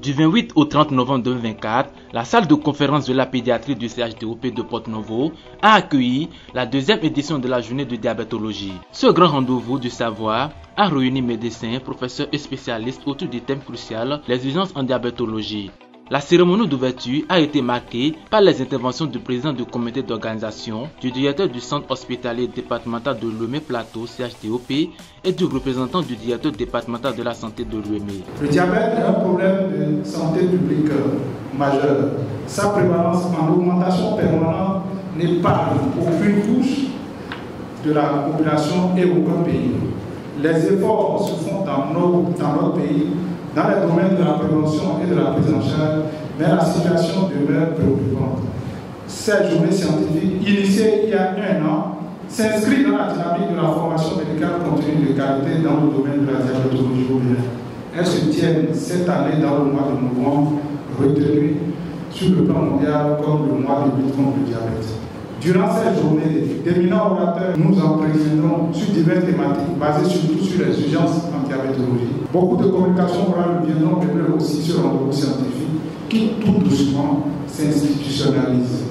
Du 28 au 30 novembre 2024, la salle de conférence de la pédiatrie du CHDOP de Porto-Novo a accueilli la deuxième édition de la journée de diabétologie. Ce grand rendez-vous du savoir a réuni médecins, professeurs et spécialistes autour du thème crucial, les urgences en diabétologie. La cérémonie d'ouverture a été marquée par les interventions du président du comité d'organisation, du directeur du centre hospitalier départemental de Lomé-Plateau CHDOP et du représentant du directeur départemental de la santé de Lomé. Le diabète est un problème de santé publique majeur. Sa prévalence en augmentation permanente n'épargne aucune couche de la population et aucun pays. Les efforts se font dans notre pays dans les domaines de la prévention et de la prise en charge, mais la situation demeure préoccupante. Cette journée scientifique, initiée il y a un an, s'inscrit dans la dynamique de la formation médicale continue de qualité dans le domaine de la diabétologie au Bénin. Elle se tient cette année dans le mois de novembre, retenu sur le plan mondial comme le mois de lutte contre le diabète. Durant cette journée, d'éminents orateurs nous entretiendront sur diverses thématiques basées surtout sur les urgences en diabétologie. Beaucoup de communications orales viendront mener aussi sur le rendez-vous scientifique qui tout doucement s'institutionnalise.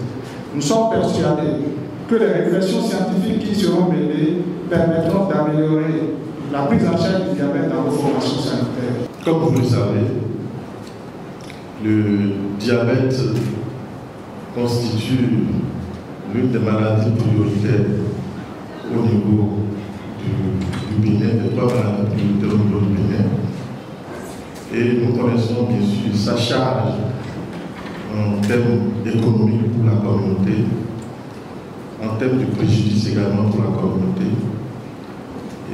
Nous sommes persuadés que les réflexions scientifiques qui seront menées permettront d'améliorer la prise en charge du diabète dans nos formations sanitaires. Comme vous le savez, le diabète constitue l'une des maladies prioritaires au niveau du Bénin, des trois maladies prioritaires au niveau du Bénin. Et nous connaissons bien sûr sa charge en termes économiques pour la communauté, en termes de préjudice également pour la communauté.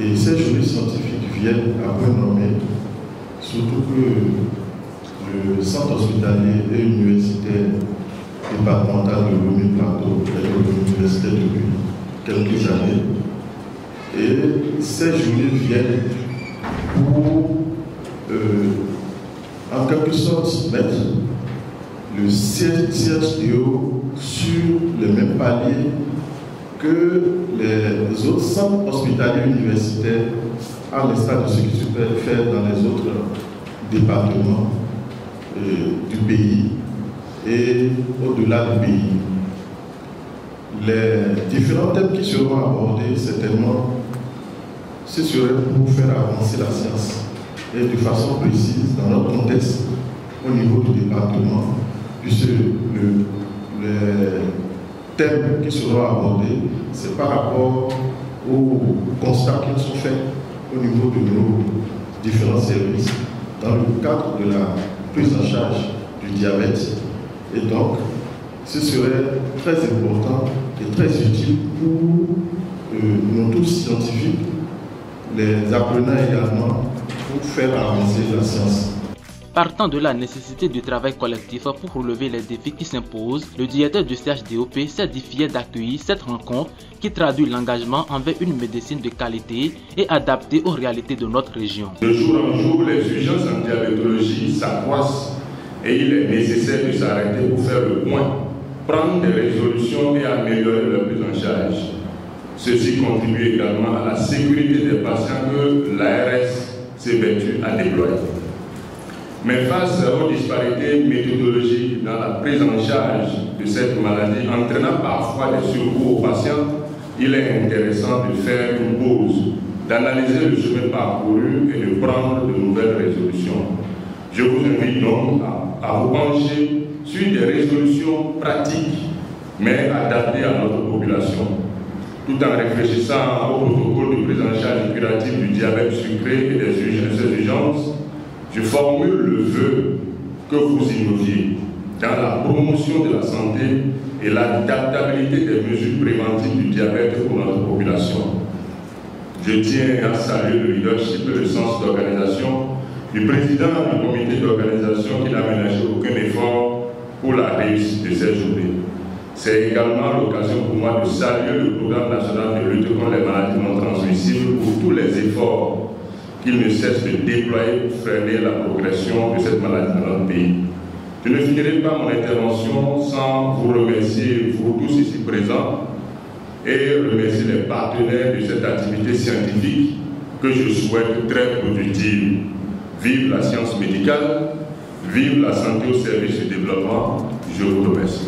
Et ces journées scientifiques viennent à point nommé, surtout que le centre hospitalier et universitaire départemental de Lomé-Plateau est de l'université depuis quelques années. Et ces journées viennent pour en quelque sorte mettre le CHDO sur le même palier que les autres centres hospitaliers universitaires, à l'instar de ce qui se peut faire dans les autres départements du pays et au-delà du pays. Les différents thèmes qui seront abordés, certainement, ce serait pour faire avancer la science et de façon précise dans notre contexte au niveau du département, puisque les thèmes qui seront abordés, c'est par rapport aux constats qui sont faits au niveau de nos différents services dans le cadre de la prise en charge du diabète. Et donc, ce serait très important et très utile pour nous tous scientifiques, les apprenants également, pour faire avancer la science. Partant de la nécessité du travail collectif pour relever les défis qui s'imposent, le directeur du CHDOP s'est dit fier d'accueillir cette rencontre qui traduit l'engagement envers une médecine de qualité et adaptée aux réalités de notre région. De jour en jour, les urgences en diabétologie s'accroissent et il est nécessaire de s'arrêter pour faire le point, prendre des résolutions et améliorer leur prise en charge. Ceci contribue également à la sécurité des patients que l'ARS s'évertue à déployer. Mais face aux disparités méthodologiques dans la prise en charge de cette maladie, entraînant parfois des surcoûts aux patients, il est intéressant de faire une pause, d'analyser le chemin parcouru et de prendre de nouvelles résolutions. Je vous invite donc à vous pencher sur des résolutions pratiques, mais adaptées à notre population, tout en réfléchissant au protocole de prise en charge curative du diabète sucré et des urgences. Je formule le vœu que vous innoviez dans la promotion de la santé et l'adaptabilité des mesures préventives du diabète pour notre population. Je tiens à saluer le leadership et le sens d'organisation du président du comité d'organisation qui n'a ménagé aucun effort pour la réussite de cette journée. C'est également l'occasion pour moi de saluer le programme national de lutte contre les maladies non transmissibles pour tous les efforts qu'il ne cesse de déployer pour freiner la progression de cette maladie dans notre pays. Je ne finirai pas mon intervention sans vous remercier, vous tous ici présents, et remercier les partenaires de cette activité scientifique que je souhaite très productive. Vive la science médicale, Vive la santé au service du développement. Je vous remercie.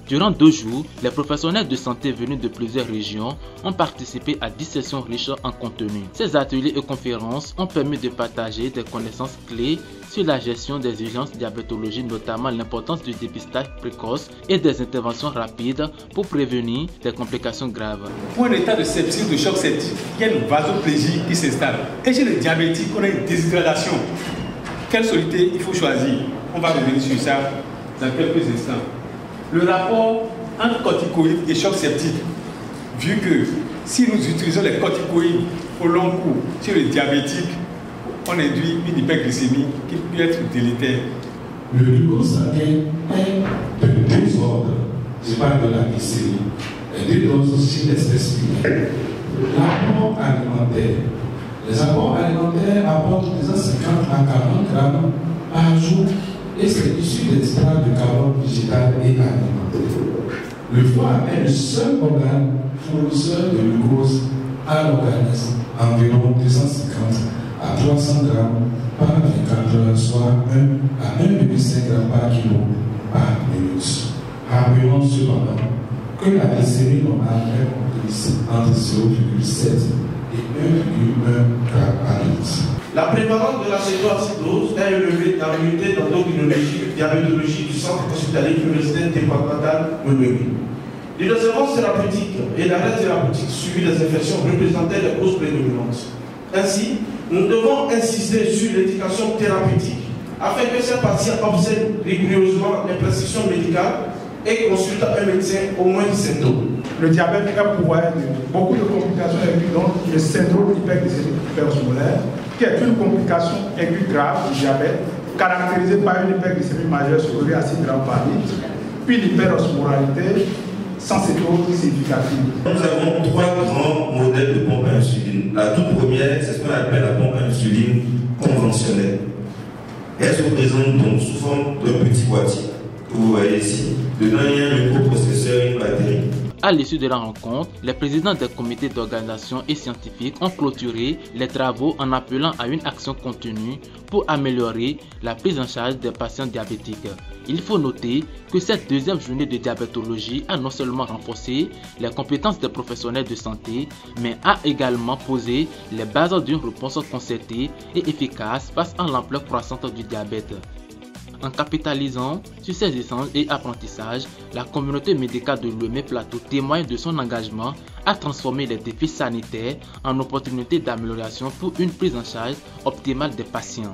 Durant 2 jours, les professionnels de santé venus de plusieurs régions ont participé à 10 sessions riches en contenu. Ces ateliers et conférences ont permis de partager des connaissances clés sur la gestion des urgences diabétologie, notamment l'importance du dépistage précoce et des interventions rapides pour prévenir des complications graves. Pour un état de sepsie ou de choc septique, il y a une vasoplégie qui s'installe. Et chez les diabétiques, on a une déshydratation. Quelle soluté il faut choisir? On va revenir sur ça dans quelques instants. Le rapport entre corticoïdes et choc septique, vu que si nous utilisons les corticoïdes au long cours chez les diabétiques, on induit une hyperglycémie qui peut être délétère. Le glucose sanguin est de 2 ordres. Je parle de la glycémie. Et 2 doses chez l'espèce humaine. L'apport alimentaire. Les apports alimentaires apportent 250 à 40 grammes par jour. Et c'est issu des extracts de carbone végétal et alimentaire. Le foie est le seul organe fournisseur de glucose à l'organisme, environ 250 à 300 grammes par 24 heures, soit 1 à 1,5 grammes par kilo par minute. Rappelons cependant que la glycémie normale est comprise entre 0,7 et 1,1 grammes par minute. La prévalence de la cétoacidose est élevée dans l'unité d'endocrinologie et diabétologie du centre hospitalier universitaire départemental Monouébi. L'observance thérapeutique et l'arrêt thérapeutique suivi des infections représentaient les causes prédominantes. Ainsi, nous devons insister sur l'éducation thérapeutique afin que ces patients observent rigoureusement les prescriptions médicales et consultent un médecin au moins 10 symptômes. Le diabète est pourvoyeur de beaucoup de complications aiguës, donc le syndrome hyperglycémique hyperosmolaire, qui est une complication aiguë grave du diabète, caractérisée par une hyperglycémie majeure supérieure à 6 grammes par litre, puis l'hyperosmolarité sans cétose significative. Nous avons 3 grands modèles de pompe à insuline. La toute première, c'est ce qu'on appelle la pompe à insuline conventionnelle. Elle se présente donc sous forme d'un petit boîtier que vous voyez ici. Dedans, il y a un microprocesseur et une batterie. À l'issue de la rencontre, les présidents des comités d'organisation et scientifiques ont clôturé les travaux en appelant à une action continue pour améliorer la prise en charge des patients diabétiques. Il faut noter que cette deuxième journée de diabétologie a non seulement renforcé les compétences des professionnels de santé, mais a également posé les bases d'une réponse concertée et efficace face à l'ampleur croissante du diabète. En capitalisant sur ces échanges et apprentissages, la communauté médicale de Lomé Plateau témoigne de son engagement à transformer les défis sanitaires en opportunités d'amélioration pour une prise en charge optimale des patients.